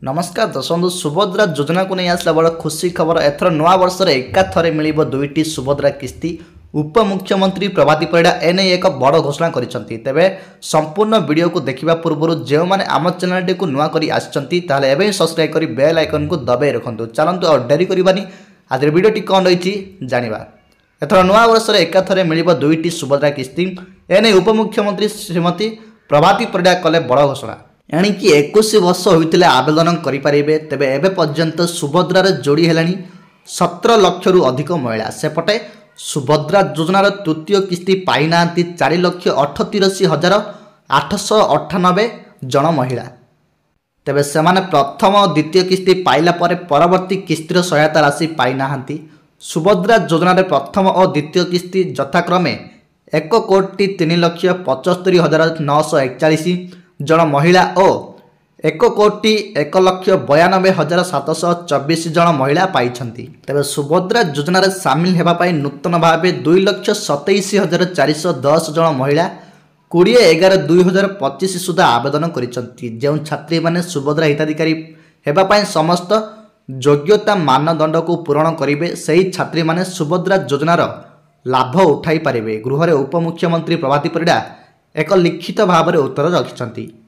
नमस्कार दर्शक सुभद्रा योजना को नहीं आसला बड़ खुशी खबर एथर नवा वर्ष एकाथरे मिल दुईटी सुभद्रा किस्ती उपमुख्यमंत्री प्रभाती परिडा एने एक बड़ घोषणा करिसेंती। तेबे संपूर्ण वीडियो को देखिबा पूर्व जो मैंने आम चैनल टी को नुआ करी आछंती ताले एबे सब्सक्राइब करी बेल आइकन को दबाई रखंतु। चलंतु और डेरी करबानी आज वीडियो टी कोन रहिछि जानिबा। एथर नवा वर्ष एकाथरे मिल दुईटी सुभद्रा किस्ती एने उपमुख्यमंत्री श्रीमती प्रभाती परिडा कले बड़ घोषणा। एणिकी 21 वर्ष होते आवेदन करें। तेबे एबे पर्यंत सुभद्रार जोड़ी है 17 लाख रु अधिक महिला। सेपटे सुभद्रा योजनार तृतीय किस्ती पाईना 4,38,898 जन महिला। तेबे सेमाने प्रथम और द्वितीय किस्ती पाइला परे परवर्ती किस्तीर सहायता राशि पाईना। सुभद्रा योजनार प्रथम और द्वितीय किस्ती यथाक्रमे 1,03,75,941 जन महिला और 1,01,92,724 जन महिला पाइछंती। तेबे सुभद्रा योजनार सामिल हेबा पाई नूतन भावे 2,27,410 जन महिला 20/11/2025 सुधा आवेदन करिसंती। जो छात्री माने सुभद्रा हिताधिकारी हेबा पाई समस्त योग्यता मानदंड को पूरण करिवे सही छात्री माने सुभद्रा योजनार लाभ उठाई पारिबे। गृह उपमुख्यमंत्री प्रभाती परिडा एक लिखित भाव उत्तर रखिछंती।